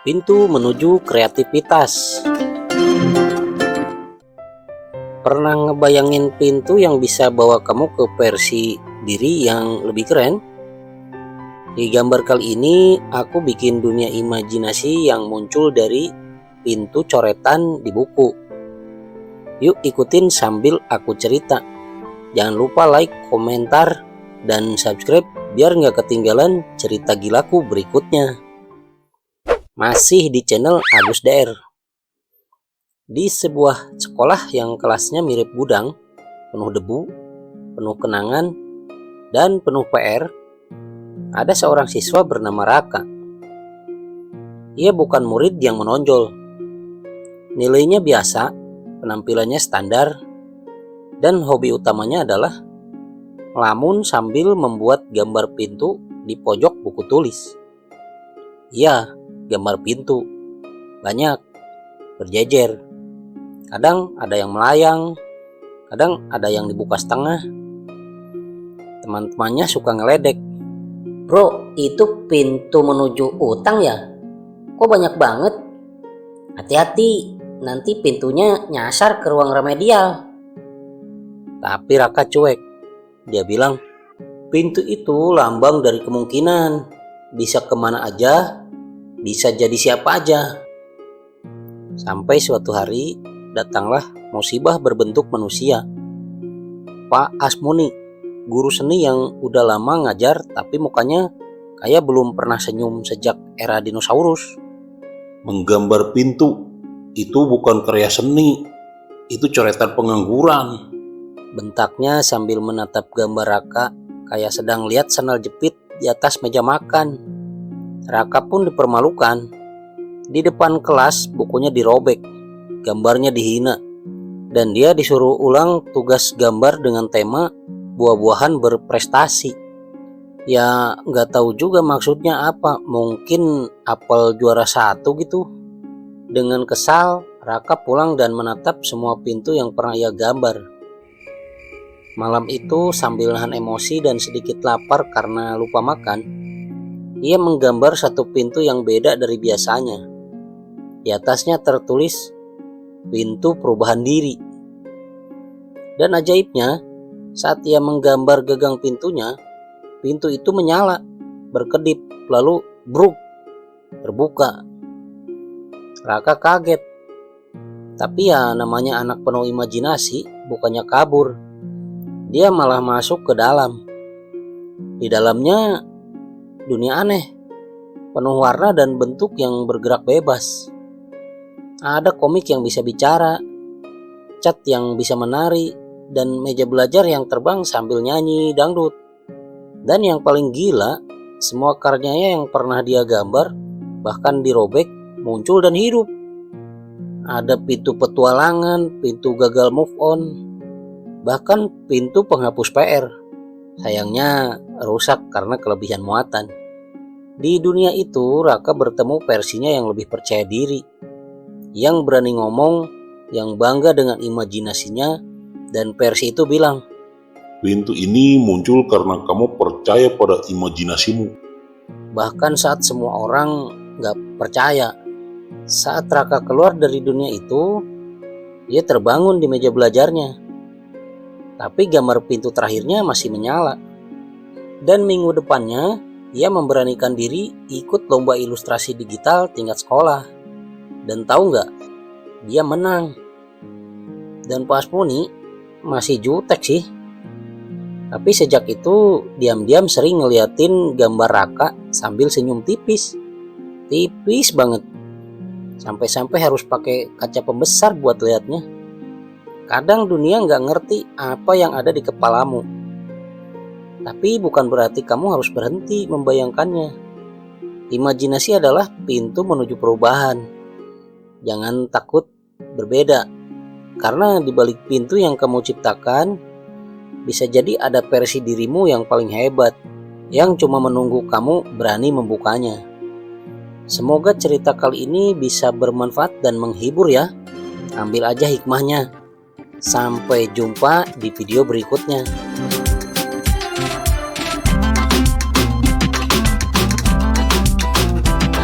Pintu menuju kreativitas. Pernah ngebayangin pintu yang bisa bawa kamu ke versi diri yang lebih keren? Di gambar kali ini aku bikin dunia imajinasi yang muncul dari pintu coretan di buku. Yuk ikutin sambil aku cerita. Jangan lupa like, komentar, dan subscribe biar nggak ketinggalan cerita gilaku berikutnya. Masih di channel Agus DR. Di sebuah sekolah yang kelasnya mirip gudang, penuh debu, penuh kenangan, dan penuh PR, ada seorang siswa bernama Raka. Ia bukan murid yang menonjol. Nilainya biasa, penampilannya standar, dan hobi utamanya adalah ngelamun sambil membuat gambar pintu di pojok buku tulis. Iya, gambar pintu. Banyak, berjejer. Kadang ada yang melayang, kadang ada yang dibuka setengah. Teman-temannya suka ngeledek. Bro, itu pintu menuju utang ya? Kok banyak banget? Hati-hati, nanti pintunya nyasar ke ruang remedial. Tapi Raka cuek. Dia bilang, pintu itu lambang dari kemungkinan. Bisa kemana aja, bisa jadi siapa aja. Sampai suatu hari, datanglah musibah berbentuk manusia. Pak Asmuni, guru seni yang udah lama ngajar tapi mukanya kayak belum pernah senyum sejak era dinosaurus. Menggambar pintu itu bukan karya seni, itu coretan pengangguran. Bentaknya sambil menatap gambar Raka kayak sedang lihat sandal jepit di atas meja makan. Raka pun dipermalukan. Di depan kelas bukunya dirobek, gambarnya dihina, dan dia disuruh ulang tugas gambar dengan tema buah-buahan berprestasi. Ya nggak tahu juga maksudnya apa, mungkin apel juara 1 gitu. Dengan kesal, Raka pulang dan menatap semua pintu yang pernah ia gambar. Malam itu sambil nahan emosi dan sedikit lapar karena lupa makan, ia menggambar satu pintu yang beda dari biasanya. Di atasnya tertulis pintu perubahan diri. Dan ajaibnya, saat ia menggambar gagang pintunya, pintu itu menyala, berkedip, lalu bruk, terbuka. Raka kaget. Tapi ya namanya anak penuh imajinasi, bukannya kabur. Dia malah masuk ke dalam. Di dalamnya dunia aneh, penuh warna dan bentuk yang bergerak bebas. Ada komik yang bisa bicara, cat yang bisa menari, dan meja belajar yang terbang sambil nyanyi dangdut. Dan yang paling gila, semua karyanya yang pernah dia gambar, bahkan dirobek, muncul dan hidup. Ada pintu petualangan, pintu gagal move on, bahkan pintu penghapus PR. Sayangnya rusak karena kelebihan muatan. Di dunia itu, Raka bertemu versinya yang lebih percaya diri, yang berani ngomong, yang bangga dengan imajinasinya, dan versi itu bilang, Pintu ini muncul karena kamu percaya pada imajinasimu. bahkan saat semua orang gak percaya. Saat Raka keluar dari dunia itu, dia terbangun di meja belajarnya. Tapi gambar pintu terakhirnya masih menyala. Dan minggu depannya, ia memberanikan diri ikut lomba ilustrasi digital tingkat sekolah. Dan tahu nggak? Dia menang. Dan Pak Asmuni masih jutek sih. Tapi sejak itu diam-diam sering ngeliatin gambar Raka sambil senyum tipis. Tipis banget. Sampai-sampai harus pakai kaca pembesar buat liatnya. Kadang dunia nggak ngerti apa yang ada di kepalamu. Tapi bukan berarti kamu harus berhenti membayangkannya. Imajinasi adalah pintu menuju perubahan. Jangan takut berbeda. Karena di balik pintu yang kamu ciptakan, bisa jadi ada versi dirimu yang paling hebat, yang cuma menunggu kamu berani membukanya. Semoga cerita kali ini bisa bermanfaat dan menghibur ya. Ambil aja hikmahnya. Sampai jumpa di video berikutnya.